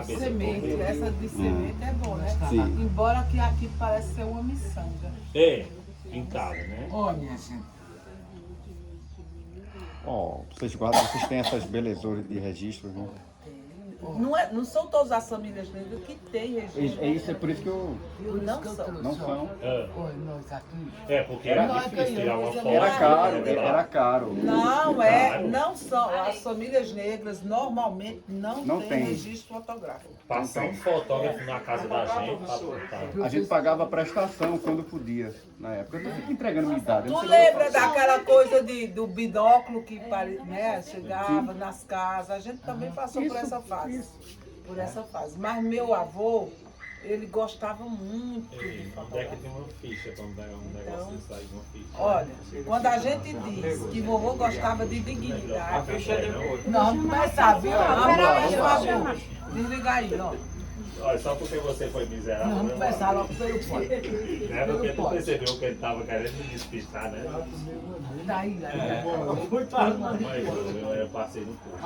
cabeça semente, toda. essa de semente é boa, né? Sim. Embora que aqui parece ser uma miçanga. É, pintada, né? Olha, gente. Ó, vocês têm essas belezuras de registros, né? Não são todas as famílias negras que têm registro. É por isso que eu... Não são. Não são. Olha, nós aqui. É, porque era Nós difícil tirar uma ganhamos, foto. Era caro, né? era caro. Não são. As famílias negras normalmente não tem. têm registro fotográfico. Passar um fotógrafo na casa da gente pra botar. A gente pagava a prestação quando podia, na época. Eu tô sempre entregando minha idade. eu Tu não sei lembra daquela coisa do binóculo que né, chegava nas casas? A gente também passou por essa fase. Por essa fase. Mas meu avô, ele gostava muito de Onde é que fotografia. tem uma ficha pra um negócio desse aí, uma ficha? Olha, quando a gente diz que vovô gostava de dignidade, Nós vamos começar, viu? desliga aí, ó. Olha, só porque você foi miserável. Vamos né, começar mano? logo pelo ponto. Né? Porque tu percebeu que ele tava querendo me despistar, né? Daí, Mas eu passei no curso.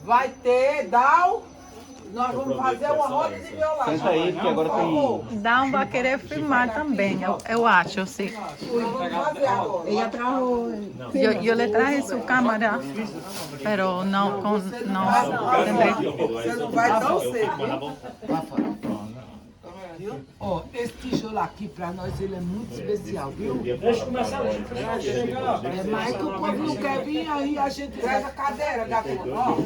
Vai ter, nós vamos fazer uma roda de violagem. Senta aí, porque agora tem... Dão vai querer filmar também, eu acho, sim. Vamos fazer agora. Ella trajo Yo le traje su cámara, pero no tendré. Você não vai tão cedo. Lá fora. Ó, esse tijolo aqui pra nós ele é muito especial, viu? Deixa eu começar hoje. É mais que o povo não quer vir, aí a gente Traz a cadeira, Gabriel. Ó,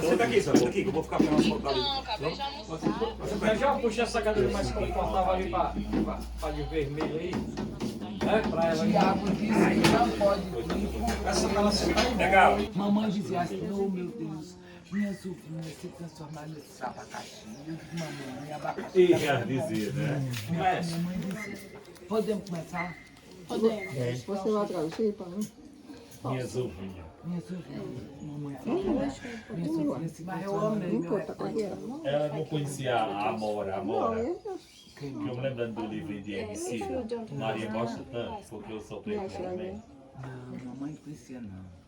Senta aqui, que eu vou ficar falando foto ali. Eu já puxei essa cadeira mais confortável ali pra de vermelho aí. Né? Pra ela. Tiago disse que não pode vir. Essa tela senta aí, legal. Mamãe dizia assim, oh meu Deus, minhas uvas se transformaram nesse abacaxi. Eu digo, mamãe, abacaxi. E já dizia, né? Minha mãe dizia, podemos começar? você vai trazer para mim? Minhas ovinhas. Minhas uvinhas. Mamãe falou, minhas uvinhas se mas eu amei, Não meu. importa qual é. Ela não conhecia a Amora. Não, Que eu me lembrando do livro de MC. Maria gosta tanto, porque eu sou preto também. Não, mamãe não conhecia não.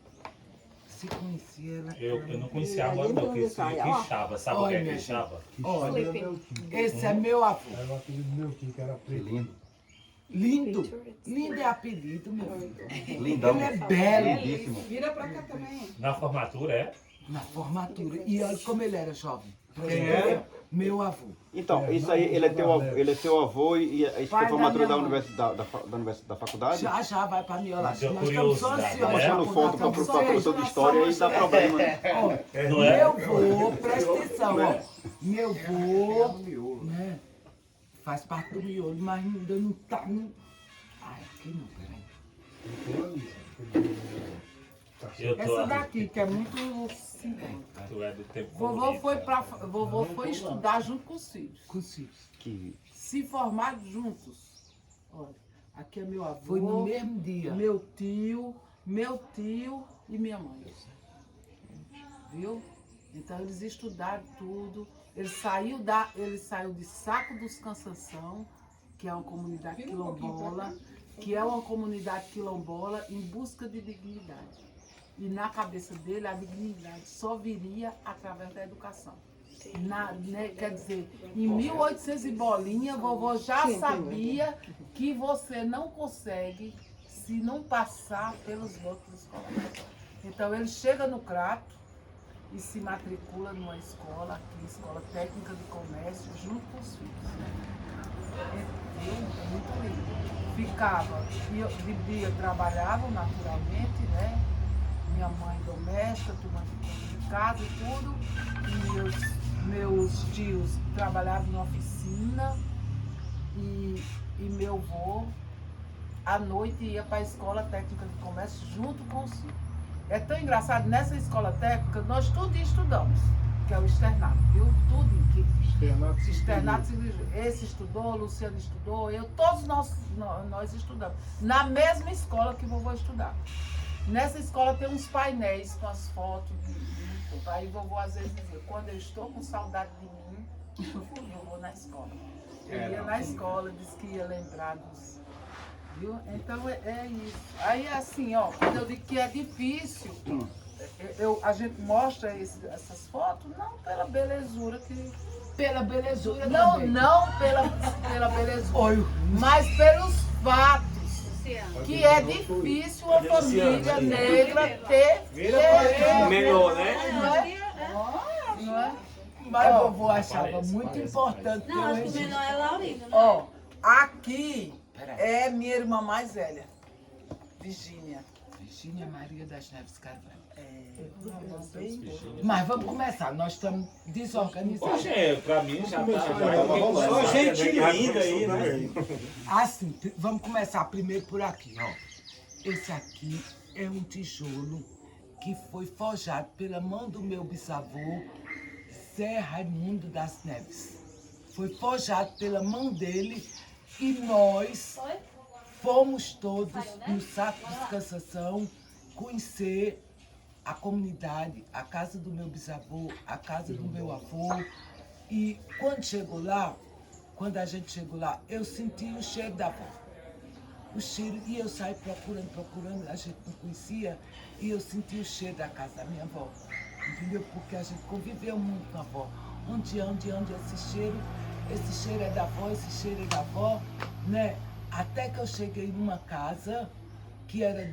Se conhecia ela. Eu não conhecia a Amora, não, eu conhecia Quixaba. Sabe o que é Olha, Quixaba? Olha, esse é meu avô. Era o apelido do meu tio, que era preto. Lindo. Lindo é apelido, meu filho. Lindão. Ele é belo. Lindíssimo. Vira pra cá também. Na formatura, é? Na formatura. E olha como ele era jovem. Quem é? Meu avô. Então, isso aí, ele é teu avô e isso foi Pai formatura da da minha mãe. universidade, da faculdade? Já vai pra Miola. Deu Nós estamos só curiosidade, ansiosos. né? Mostrando foto para o professor de história e dá problema, né? Ó, Não é? meu avô, presta atenção, ó. Meu avô, né, faz parte do miolo, mas ainda não tá. Ai, aqui não, peraí. Eu tô Essa daqui, que é muito simbólica. Tu é do tempo Vovô foi estudar junto com os filhos. Com os filhos. Que... Se formaram juntos. Olha, aqui é meu avô. Foi no mesmo dia. Meu tio e minha mãe. Viu? Então eles estudaram tudo. Ele saiu de Saco dos Cansanção, que é uma comunidade quilombola, em busca de dignidade. E na cabeça dele a dignidade só viria através da educação. Quer dizer, em 1800 e bolinha, vovô já sabia que você não consegue se não passar pelos bancos escolares. Então ele chega no Crato e se matricula numa escola, aqui, Escola Técnica de Comércio, junto com os filhos. É muito lindo. Ficava, de dia trabalhavam naturalmente, né? Minha mãe doméstica, tomando conta de casa e tudo. E meus tios trabalhavam na oficina e meu avô, à noite, ia para a Escola Técnica de Comércio junto com os filhos. É tão engraçado, nessa escola técnica, nós tudo estudamos, que é o externato, viu? Tudo que externato, esse estudou, Luciano estudou, todos nós estudamos. Na mesma escola que vovô estudava. Nessa escola tem uns painéis com as fotos de aí vovô às vezes dizia, quando eu estou com saudade de mim, eu vou na escola. Eu ia na escola, disse que ia lembrar dos... Viu? Então é isso. Aí assim, ó, quando eu digo que é difícil, a gente mostra essas fotos, não pela belezura que... Pela belezura Não, também. não pela belezura, Olha, mas pelos fatos. Que é difícil uma família negra ter Melhor, né? não é? mas a vovô achava muito importante ter Não, um acho que o registro. menor é Laurina, né? Ó, aqui Peraí. é minha irmã mais velha, Virgínia. Virgínia Maria das Neves Carvalho. Bem, Mas vamos começar, nós estamos desorganizados. Poxa, pra mim já tá. Só gente linda aí, né? Assim, vamos começar primeiro por aqui, ó. Esse aqui é um tijolo que foi forjado pela mão do meu bisavô, Zé Raimundo das Neves. Foi forjado pela mão dele e nós fomos todos no Saco de Descansação conhecer a comunidade, a casa do meu bisavô, a casa do meu avô. E quando a gente chegou lá, eu senti o cheiro da avó. O cheiro, e eu saí procurando, a gente não conhecia, e eu senti o cheiro da casa da minha avó. Entendeu? Porque a gente conviveu muito com a avó. Onde esse cheiro é da avó, esse cheiro é da avó, né? Até que eu cheguei numa casa que era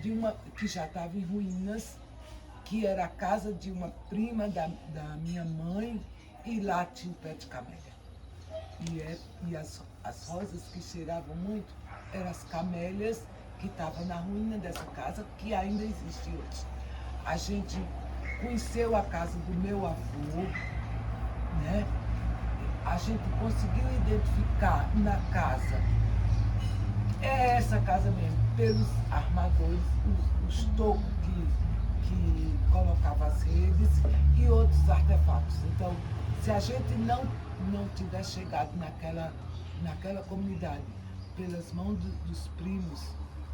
que já estava em ruínas, que era a casa de uma prima da minha mãe, e lá tinha um pé de camélia. E as rosas que cheiravam muito eram as camélias que estavam na ruína dessa casa, que ainda existe hoje. A gente conheceu a casa do meu avô, né? A gente conseguiu identificar na casa, é essa casa mesmo, pelos armadores, os tocos que colocavam as redes e outros artefatos. Então, se a gente não tivesse chegado naquela comunidade pelas mãos dos primos,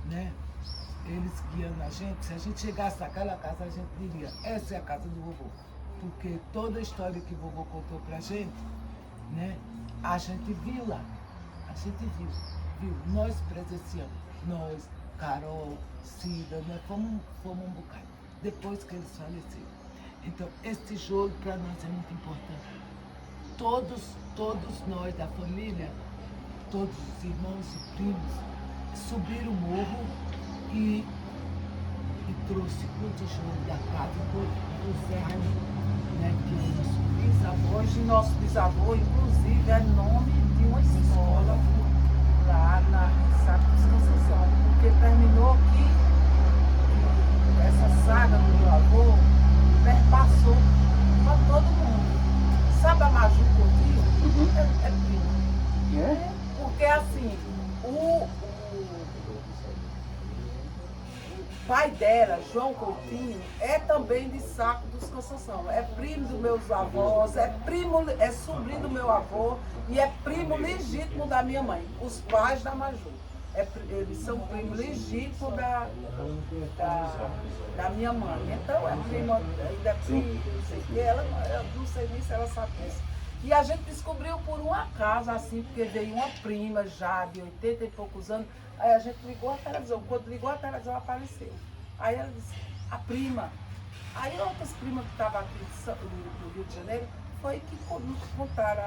né? Eles guiando a gente, se a gente chegasse naquela casa, a gente diria, essa é a casa do vovô. Porque toda a história que o vovô contou pra gente, né? A gente viu lá. A gente viu. Nós presenciamos. Nós, Carol, Cida, nós fomos um bocado. Depois que eles faleceram. Então, esse tijolo para nós é muito importante. Todos nós da família, todos os irmãos e primos, subiram o morro e trouxe o tijolo da casa do Zé Raimundo, né? Que é o nosso bisavô. Hoje nosso bisavô, inclusive, é nome de uma escola lá na Saco de Descansação, porque terminou que essa saga do meu avô perpassou para todo mundo. Sabe a Maju Coutinho? É primo. É? Porque assim, o pai dela, João Coutinho, é também de Saco de Descansação. É primo dos meus avós, é sobrinho do meu avô e é primo legítimo da minha mãe, os pais da Maju. Eles são primos legítimos da minha mãe. Então é primo, ainda é primo, não sei o que, eu não sei nem se ela sabe disso. E a gente descobriu por um acaso, assim, porque veio uma prima já de 80 e poucos anos, aí a gente ligou a televisão. Quando ligou a televisão, apareceu. Aí ela disse, a prima. Aí outras primas que estavam aqui do Rio de Janeiro, foi que nos contaram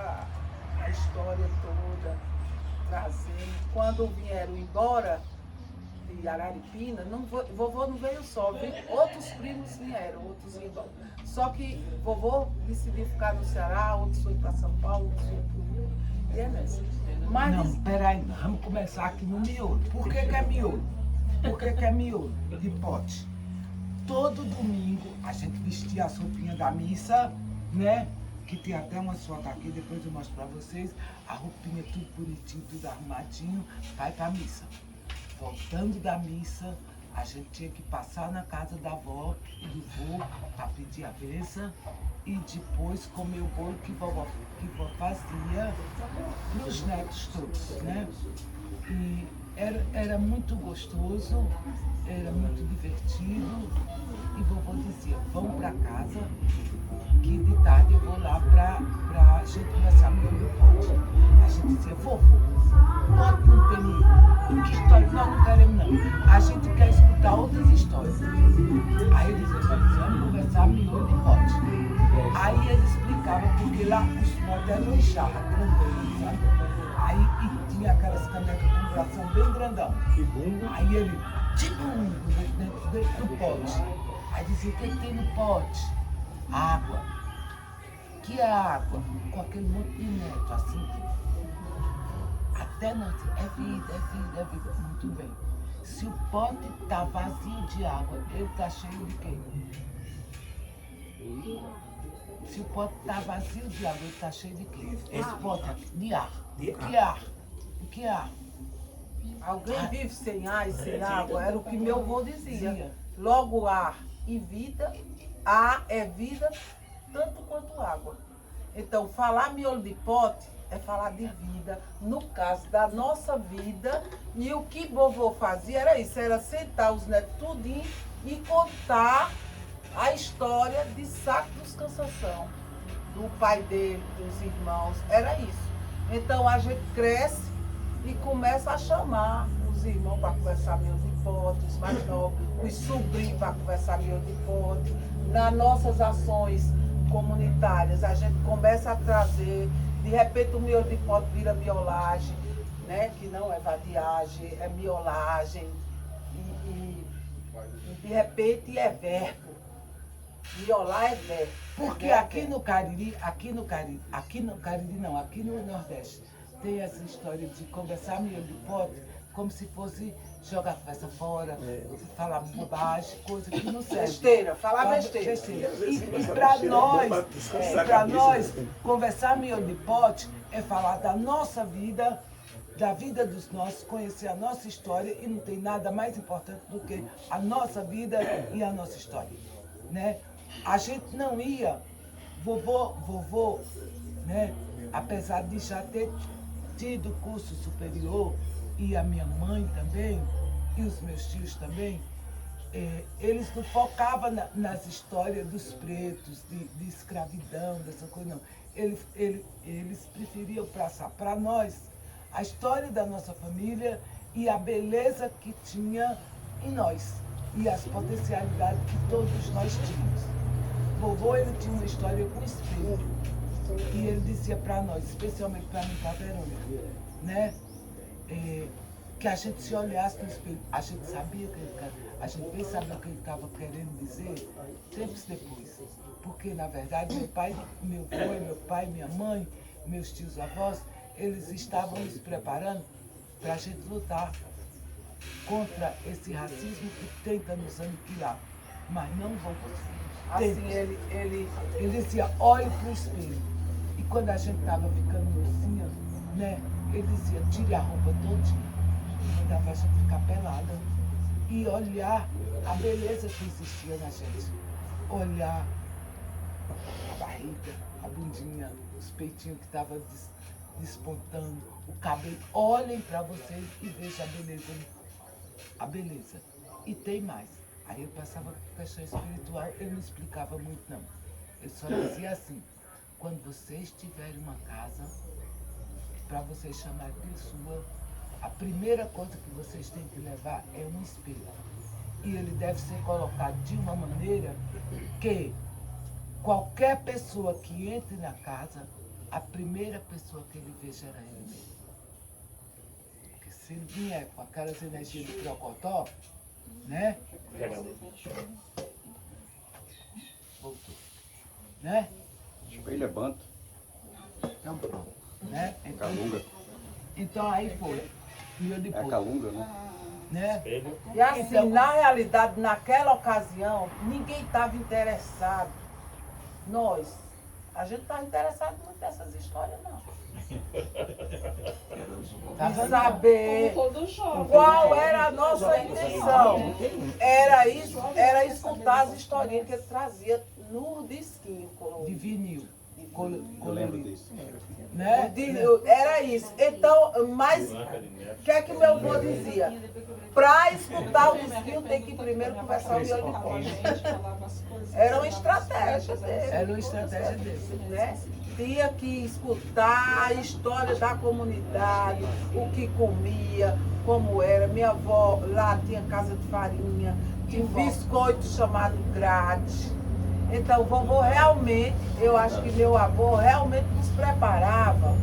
a história toda, trazendo. Quando vieram embora de Araripina, vovô não veio só, outros primos vieram, outros iam embora. Só que vovô decidiu ficar no Ceará, outros foram para São Paulo, outros foram para o Rio, e é nessa. Mas não, peraí, vamos começar aqui no miolo. Por que é miolo? Por que é miolo de pote? Todo domingo a gente vestia as roupinhas da missa, né? Que tem até uma foto aqui, depois eu mostro pra vocês. A roupinha tudo bonitinho, tudo arrumadinho, vai pra missa. Voltando da missa, a gente tinha que passar na casa da avó e do vô para pedir a benção e depois comer o bolo que vovó fazia para os netos todos, né? E era muito gostoso, era muito divertido. E vovô dizia, vamos para casa, que de tarde eu vou lá pra gente começar a miolo do pote. A gente dizia, vovô, pode não ter miolo. Que história? Nós não queremos não. A gente quer escutar outras histórias. Aí ele dizia, vamos começar a miolo de pote. Aí ele explicava por que porque lá os potes eram em jarra, grandão, sabe? Aí e tinha aquelas canecas com bração bem grandão. Que bunda. Aí ele, tipo, dentro do pote. Aí dizia, o que tem no pote? Água. Que é água? Com aquele monte de neto, assim. Até nós, é vida, é vida, é vida. Muito bem. Se o pote tá vazio de água, ele tá cheio de quê? Se o pote tá vazio de água, ele tá cheio de quê? Esse pote aqui, de ar. Que ar? Que ar? Alguém vive sem ar e sem água, era o que meu avô dizia. Logo ar e vida, ar é vida, tanto quanto água. Então, falar miolo de pote é falar de vida, no caso da nossa vida, e o que vovô fazia era isso, era sentar os netos tudinho e contar a história de Saco dos Cansanção, do pai dele, dos irmãos, era isso. Então a gente cresce e começa a chamar os irmãos para conversar miolo de pote, os mais novos, os sobrinhos para conversar miolo de pote. Nas nossas ações comunitárias, a gente começa a trazer, de repente o miolo de pote vira miolagem, né? Que não é vadiagem, é miolagem. E de repente é verbo. Miolar é verbo. Porque aqui no Cariri não, aqui no Nordeste, tem essa história de conversar miolo de pote como se fosse jogar a conversa fora, falar bobagem, coisa que não serve. Besteira, falar besteira. E para nós, conversar miolo de pote é falar da nossa vida, da vida dos nossos, conhecer a nossa história, e não tem nada mais importante do que a nossa vida e a nossa história, né? A gente não ia, vovô, né? Apesar de já ter tido curso superior, e a minha mãe também, e os meus tios também, eles não focavam nas histórias dos pretos, de escravidão, dessa coisa, não. Eles preferiam passar para nós a história da nossa família e a beleza que tinha em nós, e as potencialidades que todos nós tínhamos. Vovô, ele tinha uma história com espelho, e ele dizia para nós, especialmente para mim, para a Verônica, né? Que a gente se olhasse no espelho, a gente sabia a gente bem sabia o que ele estava querendo dizer tempos depois. Porque, na verdade, meu pai, minha mãe, meus tios avós, eles estavam nos preparando para a gente lutar contra esse racismo que tenta nos aniquilar, mas não vão conseguir. Assim, ele dizia, olhe para o espelho. E quando a gente estava ficando mocinha, né, ele dizia, tire a roupa todinha. Mandava a gente ficar pelada e olhar a beleza que existia na gente. Olhar a barriga, a bundinha, os peitinhos que estavam despontando, o cabelo. Olhem para vocês e vejam a beleza. E tem mais. Aí ele passava por questão espiritual, ele não explicava muito não. Ele só dizia assim, quando vocês tiverem uma casa, para vocês chamarem de sua, a primeira coisa que vocês têm que levar é um espelho. E ele deve ser colocado de uma maneira que qualquer pessoa que entre na casa, a primeira pessoa que ele veja era ele mesmo. Porque se ele vier com aquelas energias do Procotó, né? Voltou. Né? Espelho é banto. Então pronto. Né? Calunga. Então aí foi. É a calunga, né? E assim, na realidade, naquela ocasião, ninguém estava interessado. A gente estava interessado muito nessas histórias, não. Para saber qual era a nossa intenção. Era escutar as historinhas que ele trazia no disquinho colorido. De vinil. Eu lembro disso. Né? Era isso. Então, mas o que é que meu avô dizia? Para escutar o disquinho tem que primeiro conversar o miolo de pote. Era uma estratégia dele. Né? Tinha que escutar a história da comunidade, o que comia, como era. Minha avó lá tinha casa de farinha, tinha um biscoito chamado grade. Então, o vovô realmente, eu acho que meu avô realmente nos preparava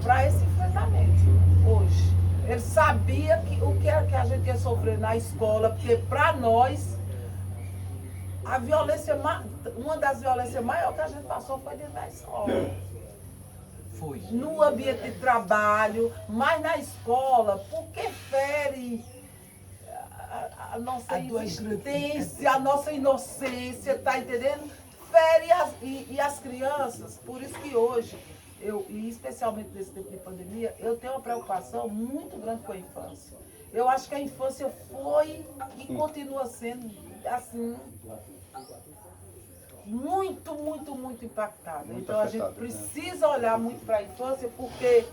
para esse enfrentamento hoje. Ele sabia o que era que a gente ia sofrer na escola, porque para nós, a violência, uma das violências maiores que a gente passou foi dentro da escola. Foi. No ambiente de trabalho, mas na escola, porque fere a nossa existência, a nossa inocência, tá entendendo? Fere as crianças. Por isso que hoje, e especialmente nesse tempo de pandemia, eu tenho uma preocupação muito grande com a infância. Eu acho que a infância foi e continua sendo, assim, muito, muito, muito impactada. Então a gente precisa olhar muito para a infância porque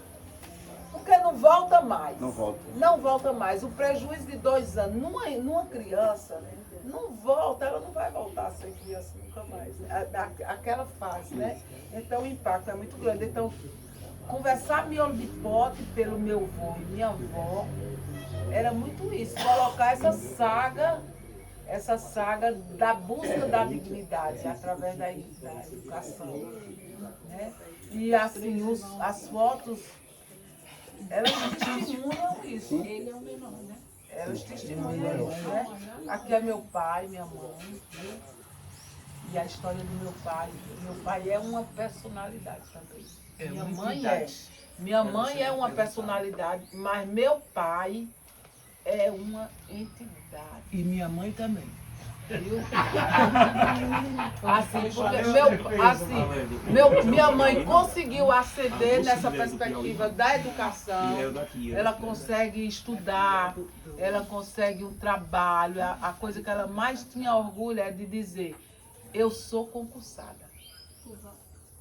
não volta mais. Não volta. Não volta mais. O prejuízo de 2 anos numa criança não volta, ela não vai voltar a ser criança nunca mais. Aquela fase, né? Então o impacto é muito grande. Então, conversar miolo de pote pelo meu avô e minha avó era muito isso, colocar essa saga da busca da dignidade através da educação, né? E assim, as fotos, elas testemunham isso. Ele é o menor, né? Elas testemunham isso, né? Aqui é meu pai, minha mãe, né? E a história do meu pai. Meu pai é uma personalidade também. Minha mãe é uma personalidade, mas meu pai é uma entidade. E minha mãe também. Viu? Assim, porque minha mãe conseguiu ascender nessa perspectiva da educação. Ela consegue estudar, ela consegue um trabalho. A coisa que ela mais tinha orgulho é de dizer: eu sou concursada.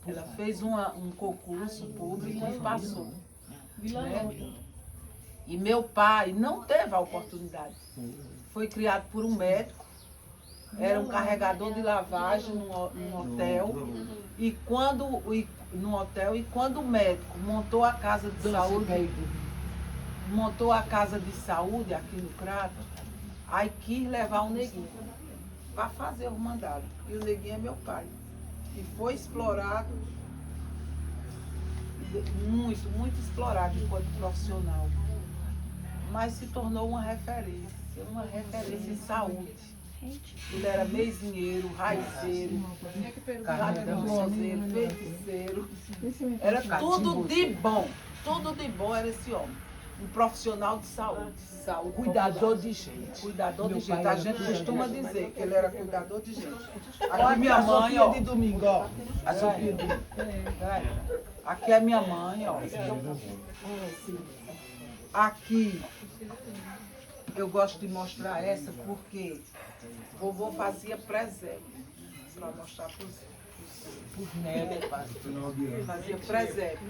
Ela fez um concurso público e passou. Né? E meu pai não teve a oportunidade. Foi criado por um médico, era um carregador de lavagem num hotel. E quando o médico montou a casa de saúde, aqui no Crato, aí quis levar o neguinho para fazer o mandado. E o neguinho é meu pai. E foi explorado, muito, muito explorado enquanto profissional. Mas se tornou uma referência em saúde. Ele era mesinheiro, raizeiro, carnavalzeiro, feiticeiro. Era tudo de bom era esse homem. Um profissional de saúde. Cuidador de gente. Cuidador de gente. A gente costuma dizer que ele era cuidador de gente. Aqui Aqui minha mãe, ó. de domingo, ó. A sopinha de domingo. Aqui é minha mãe, ó. Aqui eu gosto de mostrar essa porque vovô fazia presépio para mostrar para os netos. Fazia presépio.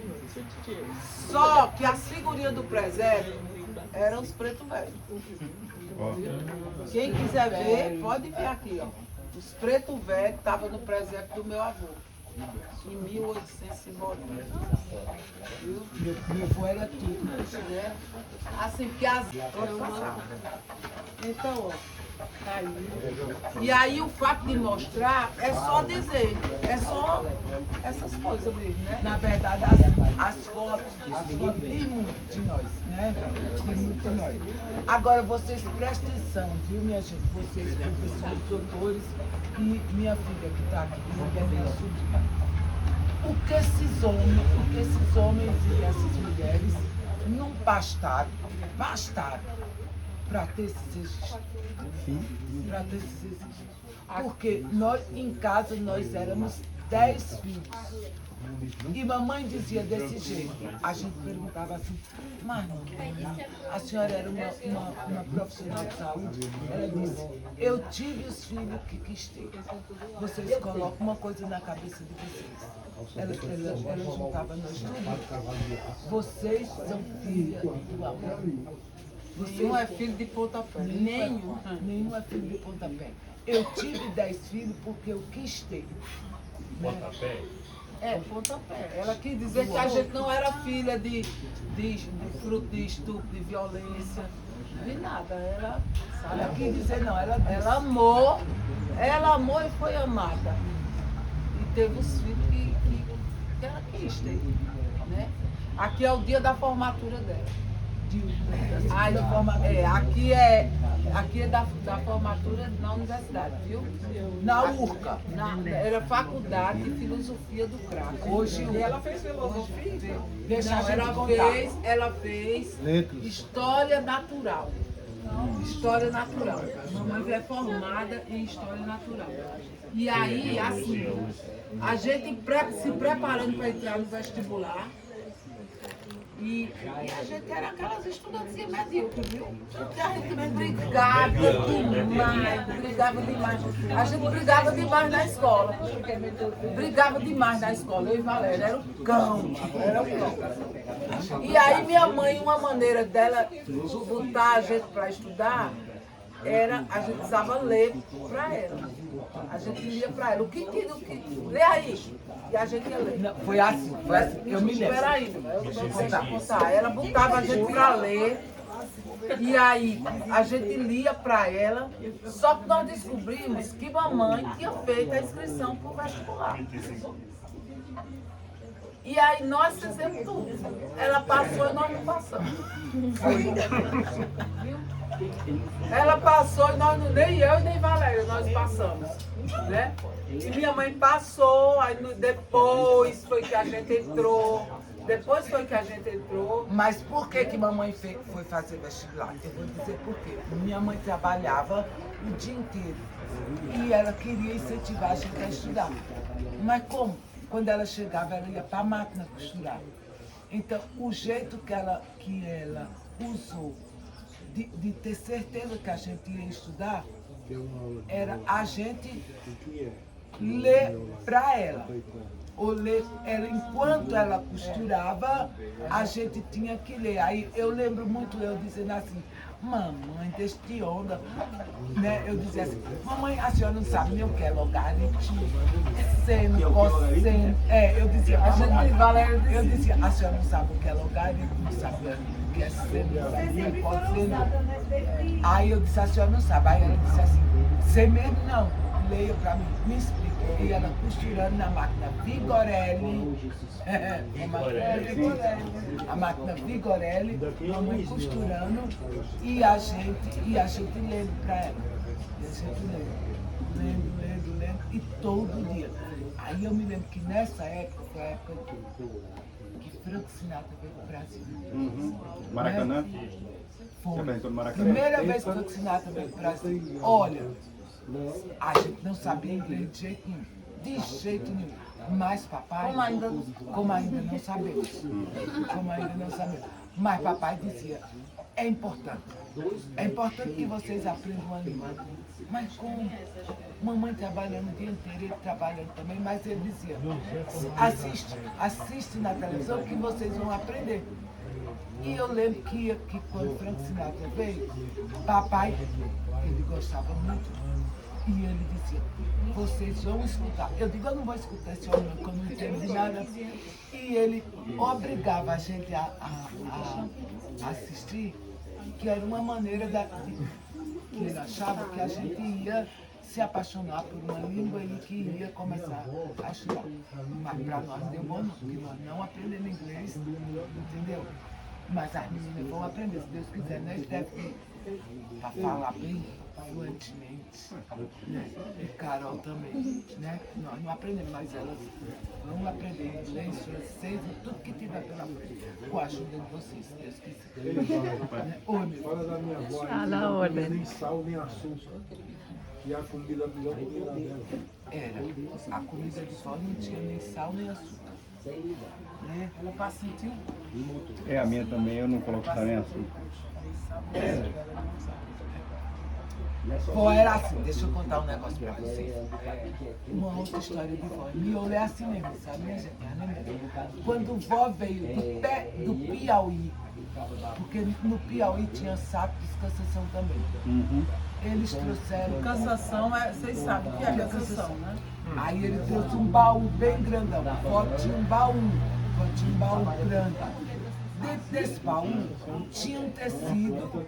Só que as figurinhas do presépio eram os preto velho. Quem quiser ver, pode ver aqui, ó. Os preto velho estavam no presépio do meu avô. Em 1890. Meu avô era tudo. Né? Assim, porque as. Então, ó. Tá aí. E aí o fato de mostrar é só dizer. É só essas coisas mesmo, né? Na verdade, as fotos tem muito de nós, né? Tem muito de nós. Agora, vocês prestem atenção, viu, minha gente? Vocês, professores, doutores, e minha filha que está aqui, que é minha sobrinha. O que esses homens e essas mulheres não bastaram para ter esses registros. Para ter esses registros. Porque nós, em casa, nós éramos 10 filhos. E mamãe dizia desse jeito. A gente perguntava assim: mas a senhora era uma profissional de saúde? Ela disse: eu tive os filhos que quis ter. Vocês colocam uma coisa na cabeça de vocês. Ela juntava nós tudo. Vocês são filhas do amor. Nenhum é filho de pontapé. Nenhum é filho de pontapé. Eu tive 10 filhos porque eu quis ter. Pontapé. É, pontapé. Ela quis dizer que a gente não era filha de fruto de estupro, de violência. Vi nada, ela, sabe, Ela quis dizer não, ela ela amou e foi amada. E teve os filhos que ela quis ter, né? Aqui é o dia da formatura dela. Aí, aqui é da formatura na universidade, viu? Na URCA. Era faculdade de filosofia do CRAC. Hoje ela fez filosofia? Deixa a Não, gente ela fez história natural. História natural. Mamãe é formada em história natural. E aí, assim, a gente se preparando para entrar no vestibular. E a gente era aquelas estudantes medíocres, viu? Porque a gente brigava demais. A gente brigava demais na escola. Brigava demais na escola. Eu e Valéria, era o cão. E aí minha mãe, uma maneira dela botar a gente para estudar, era a gente precisava ler para ela. A gente lia para ela. O que lê aí? E a gente ia ler. Não, foi assim, eu me lembro. Espera aí, eu vou contar. Ela botava a gente para ler, e aí a gente lia para ela, só que nós descobrimos que mamãe tinha feito a inscrição para o vestibular. E aí nós fizemos tudo. Ela passou e nós não passamos. Viu? Ela passou e nós não, nem eu e nem Valéria, nós passamos, né? E minha mãe passou, aí depois foi que a gente entrou. Mas por que mamãe foi fazer vestibular? Eu vou dizer por quê. Minha mãe trabalhava o dia inteiro e ela queria incentivar a gente a estudar. Mas como? Quando ela chegava, ela ia para a máquina costurar. Então, o jeito que ela usou de ter certeza que a gente ia estudar era a gente ler para ela. Ou ler ela, enquanto ela costurava, a gente tinha que ler. Aí eu lembro muito eu dizendo assim, mamãe, deixa de onda. Né? Eu dizia assim, mamãe, a senhora não sabe nem o que é logaritmo, seno, cosseno. Eu dizia, eu dizia, a senhora não sabe o que é logaritmo, não sabe o que é seno, não sabe nem cosseno. Aí eu disse, a senhora não sabe. Aí ela disse assim, você mesmo não, leia pra mim, me explica. E ela costurando na máquina Vigorelli, a máquina Vigorelli, mamãe costurando e a gente lendo para ela. E a gente lendo, e todo dia. Aí eu me lembro que nessa época, foi a época que Franco Sinatra veio para o Brasil. Maracanã? Foi. Primeira vez que Franco Sinatra veio para o Brasil. Olha, a gente não sabia inglês de jeito nenhum. De jeito nenhum. Mas papai, como ainda não sabemos. Mas papai dizia, é importante que vocês aprendam uma língua. Mas como? Mamãe trabalhando o dia inteiro, ele trabalhando também, mas ele dizia, assiste na televisão que vocês vão aprender. E eu lembro que quando Franco Sinatra veio, papai, ele gostava muito. E ele dizia, vocês vão escutar. Eu digo, eu não vou escutar esse homem, porque eu não entendo nada. E ele obrigava a gente a assistir, que era uma maneira que ele achava que a gente ia se apaixonar por uma língua e que ia começar a estudar. Mas para nós deu bom, porque nós não aprendemos inglês, entendeu? Mas as meninas vão aprender, se Deus quiser, né? Eles devem para falar bem fluentemente, né? E Carol também, né? Nós não aprendemos, mas elas vão aprender inglês, francês e tudo que tiver pela frente, com a ajuda de vocês, se Deus quiser. Oi, meu. Fala da minha avó, Fala, ordem. nem sal, nem açúcar. E a comida, a melhor comida dela. Era, a comida de vó não tinha nem sal nem açúcar. Né? Ela passa sentir. A minha também, eu não coloco sal nem açúcar. Vó era assim, deixa eu contar um negócio pra vocês. Uma outra história de vó. Miolo é assim mesmo, sabe, minha gente? Quando vó veio do Piauí, porque no Piauí tinha saco de Cassação também. Eles trouxeram. Cassação, vocês sabem o que é cassação, né? Aí ele trouxe um baú bem grandão. Vó tinha um baú grande. dentro desse baú tinha um tecido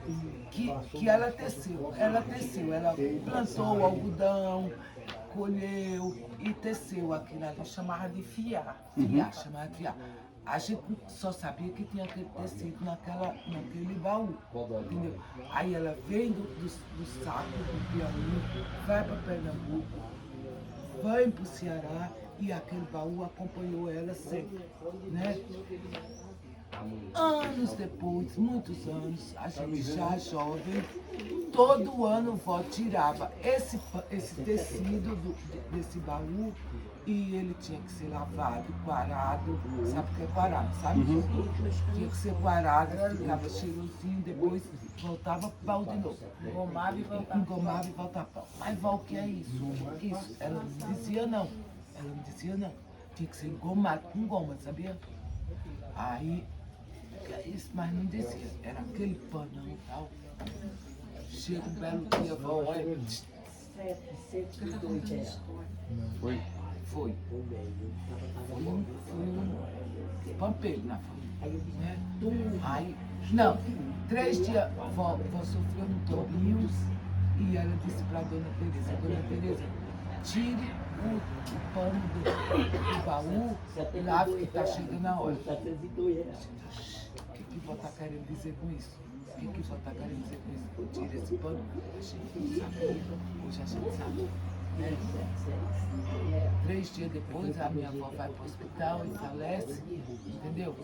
que ela teceu. Ela plantou o algodão, colheu e teceu aquilo ali. Chamava de fiar. Chamava de fiar. A gente só sabia que tinha aquele tecido naquele baú, entendeu? Aí ela vem do saco do Piauí, vai para Pernambuco, vai para o Ceará e aquele baú acompanhou ela sempre, né? Anos depois, muitos anos, a gente já jovem, todo ano o vó tirava esse tecido desse baú e ele tinha que ser lavado, quarado, sabe o que é quarado, sabe? Tinha que ser quarado, ficava cheirosinho, depois voltava pro baú de novo. Engomava e voltava pro baú. Mas vó, o que é isso? Isso, ela não dizia não. Tinha que ser engomado com goma, sabia? Aí, que é isso, mas não dizia. Era aquele panão e tal. Chega um belo dia, vó, olha. Foi? Foi um pampeiro na família, né? Aí, não, 3 dias, vó sofreu um tombinho e ela disse pra Dona Tereza, tire o pano do baú e lave que tá chegando a hora. O que vó tá querendo dizer com isso? O que vó tá querendo dizer com isso? Tire esse pano, a gente não sabia, hoje a gente sabe. 3 dias depois, a minha avó vai para o hospital e falece, entendeu?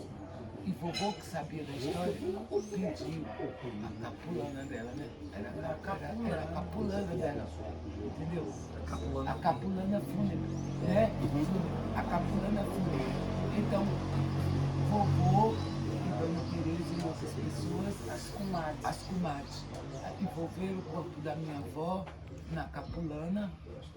E vovô, que sabia da história, pediu a capulana dela, né? Era a capulana dela, entendeu? A capulana fúnebre, né? A capulana fúnebre. Então, vovô e Dona Tereza e outras pessoas, as comadres, envolveram o corpo da minha avó na capulana,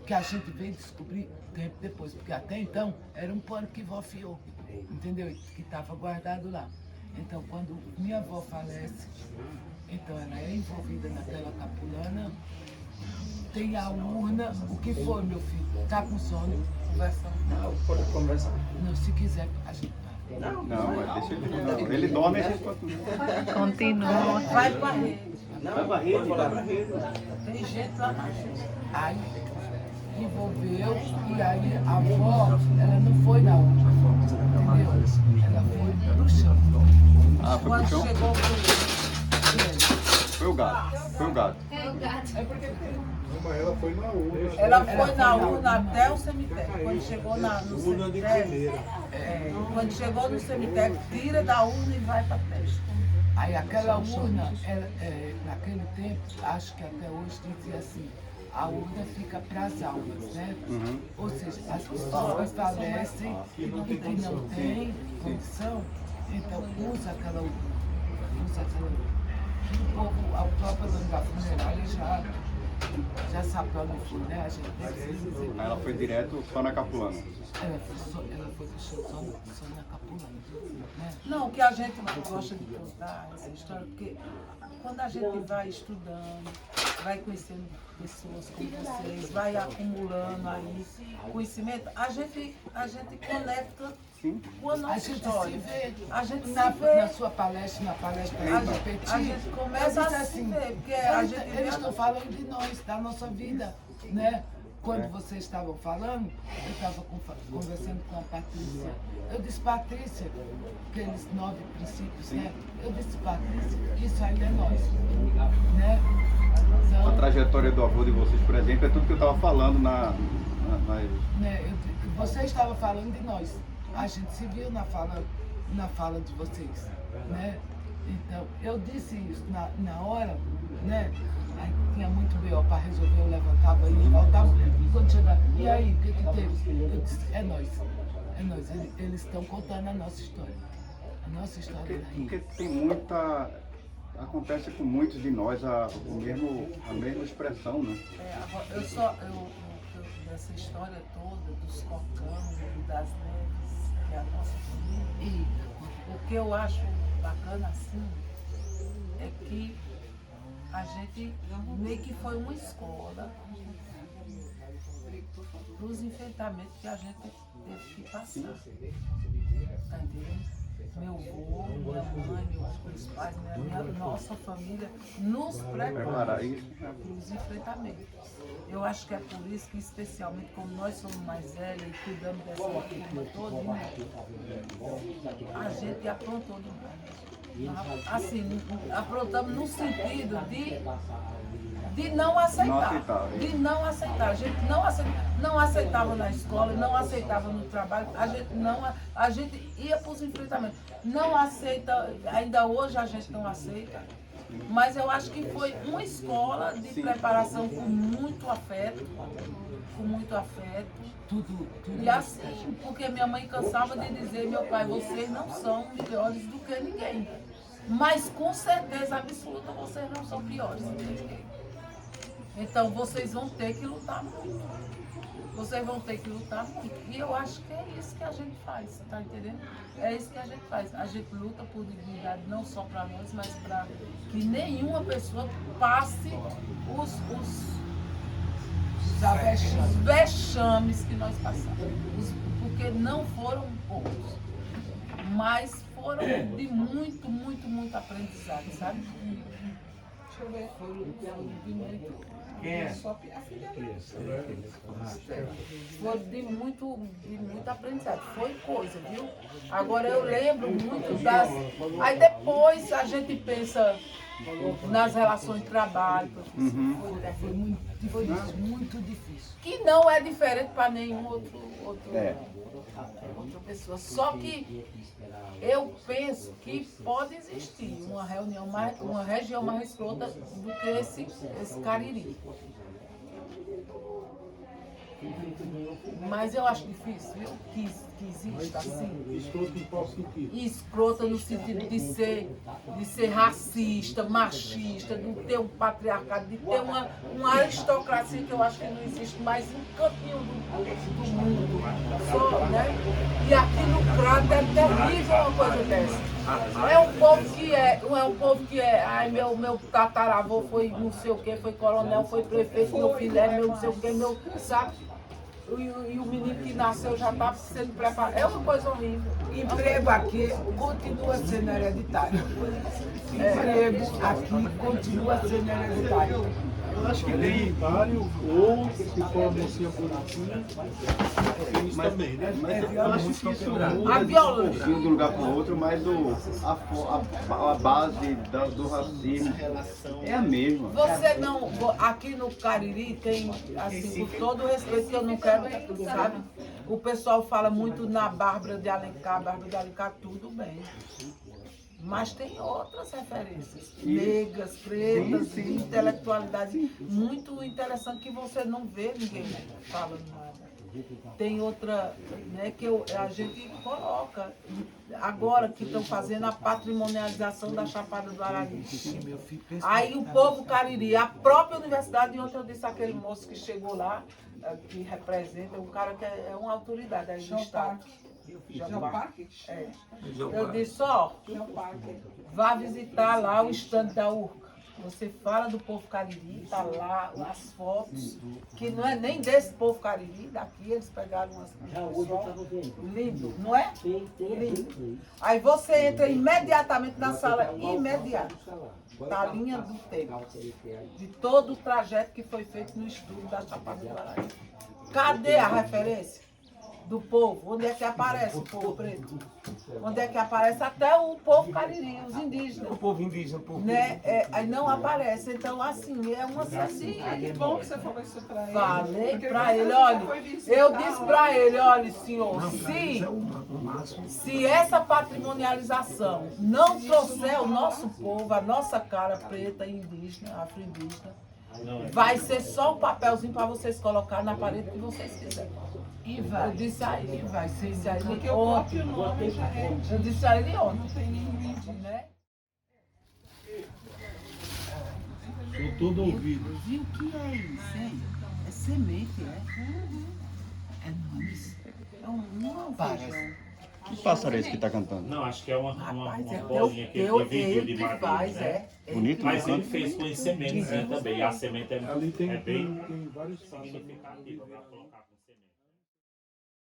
que a gente veio descobrir tempo depois, porque até então era um pano que vó fiou, entendeu? Que estava guardado lá. Então, quando minha avó falece, então ela é envolvida naquela capulana, tem a urna. O que foi, meu filho? Tá com sono? Não, pode conversar. Não, se quiser, a gente vai. Não, deixa ele. Não. Ele dorme e a gente continua. Continua. Vai pra rede. Vai pra rede. Tem gente lá na rede. Aí envolveu e aí a avó, ela não foi na urna, entendeu? Ela foi pro chão. Ah, foi pro Quando chão? chegou Foi o gato. Mas ela foi na urna. ela foi na urna até o cemitério. Quando chegou no Urna de cemitério, primeira. quando chegou no cemitério, tira da urna e vai pra testa. Aí aquela urna, naquele tempo, acho que até hoje dizia assim, a urna fica para as almas, né? Ou seja, as pessoas que falecem e que não têm condição, então usa aquela urna. O povo, a própria dona da funerária já sabe para onde foi, né? A gente precisa dizer. Ela foi direto só na capulana. Ela foi só na capulana, né? Não, o que a gente gosta de contar essa história, porque quando a gente vai estudando, vai conhecendo pessoas como vocês, vai acumulando aí conhecimento, a gente conecta com a A nossa gente história. se vê A gente na se vê. sua palestra, na palestra A do gente- Petit, a gente começa eu disse a se ver, porque a gente vê- eles estão falando de nós, da nossa vida, né? Quando vocês estavam falando, eu estava conversando com a Patrícia. Eu disse, Patrícia, aqueles 9 princípios, né? Eu disse, Patrícia, isso aí é nós, né? A Então, trajetória do avô de vocês, por exemplo, é tudo que eu estava falando nas né, você estava falando de nós. A gente se viu na fala de vocês, né? Então, eu disse isso na hora, né? Aí tinha muito B.O. para resolver, eu levantava e voltava. Quando chegava, e aí, o que teve? Eu disse, é nós. Eles estão contando a nossa história. A nossa história daí. Porque tem muita. Acontece com muitos de nós a mesma expressão, né? Dessa história toda, dos cocães e das neves, que é a nossa família, e o que eu acho bacana assim, é que a gente meio que foi uma escola para os enfrentamentos que a gente teve que passar. Tá entendendo? meu avô, minha mãe, meus pais, nossa família nos prepara para os enfrentamentos. Eu acho que é por isso que, especialmente, como nós somos mais velhos e cuidamos dessa turma toda, a gente aprontou demais. Assim, aprontamos no sentido de não aceitar. De não aceitar. A gente não aceitava na escola, não aceitava no trabalho, a gente ia para os enfrentamentos. Não aceita, ainda hoje a gente não aceita. Mas eu acho que foi uma escola de preparação com muito afeto. E assim, porque minha mãe cansava de dizer, meu pai, vocês não são melhores do que ninguém. Mas com certeza absoluta vocês não são piores do que ninguém. Então vocês vão ter que lutar muito. Vocês vão ter que lutar muito. E eu acho que é isso que a gente faz, tá entendendo? É isso que a gente faz. A gente luta por dignidade não só para nós, mas para que nenhuma pessoa passe os vexames que nós passamos. Porque não foram poucos, mas foram de muito, muito, muito aprendizado, sabe? Deixa eu ver. Foi de muito aprendizado. Foi coisa, viu? Agora eu lembro muito das. Aí depois a gente pensa nas relações de trabalho. Foi muito difícil. Que não é diferente para nenhum outra pessoa. Só que eu penso que pode existir uma região mais escrota do que esse Cariri. Mas eu acho difícil, viu? Que exista assim. Escroto em qual sentido? Escrota no sentido de ser racista, machista, de ter um patriarcado, de ter uma aristocracia que eu acho que não existe mais em cantinho do mundo. Só, né? E aqui no Crato é terrível uma coisa dessa. É um povo que é, ai, meu tataravô foi não sei o que, foi coronel, foi prefeito, meu filho é meu não sei o que, meu, sabe? E o menino que nasceu já está sendo preparado. É uma coisa horrível. Emprego aqui continua sendo hereditário. Emprego aqui continua sendo hereditário. Eu acho que tem hereditário ou se formam assim a bonitinha. Tem isso também, né? Mas eu acho que isso A violência. de um lugar para o outro, mas a base do racismo é a mesma. Você não, aqui no Cariri tem, assim, com todo o respeito que eu não quero, sabe? O pessoal fala muito na Bárbara de Alencar, tudo bem. Mas tem outras referências, negras, pretas, de intelectualidade muito interessante que você não vê ninguém falando nada. Tem outra, né, que a gente coloca, agora que estão fazendo a patrimonialização da Chapada do Arari. Aí o povo Cariri, a própria universidade, de ontem eu disse aquele moço que chegou lá, que representa, um cara que é uma autoridade aí do estado. É. Eu disse, ó, vá visitar lá o estande da URCA. Você fala do povo Cariri, tá lá as fotos, que não é nem desse povo Cariri, daqui eles pegaram umas pessoas. Lindo, não é? Lindo. Aí você entra imediatamente na sala, imediato, da linha do tempo, de todo o trajeto que foi feito no estudo da Chapada do Arari. Cadê a referência do povo? Onde é que aparece o povo preto? Onde é que aparece até o povo Cariri, os indígenas? O povo indígena, o povo Né? Aí não aparece. Então, assim, é uma sensibilidade. Que bom que você falou isso pra ele. Falei pra ele, olha, eu disse pra ele, olha, senhor, se essa patrimonialização não trouxer o nosso povo, a nossa cara preta, indígena, afro-indígena, vai ser só um papelzinho para vocês colocar na parede que vocês quiserem. E vai. Eu disse a ele, Vai ser disse a ele Porque o ontem. próprio nome já é. Eu disse a ele ontem. Não tem ninguém. Né? Estou todo ouvido. Viu o que é isso, hein? É semente, é? É nós. É um feijão. Que pássaro é esse que está cantando? Não, acho que é uma Rapaz, é bolinha que ele vídeo de ele que madeira, faz, né? Bonito, Mas ele né? fez com sementezinha também. E a semente Ali é bem tem vários pássaros. significativa.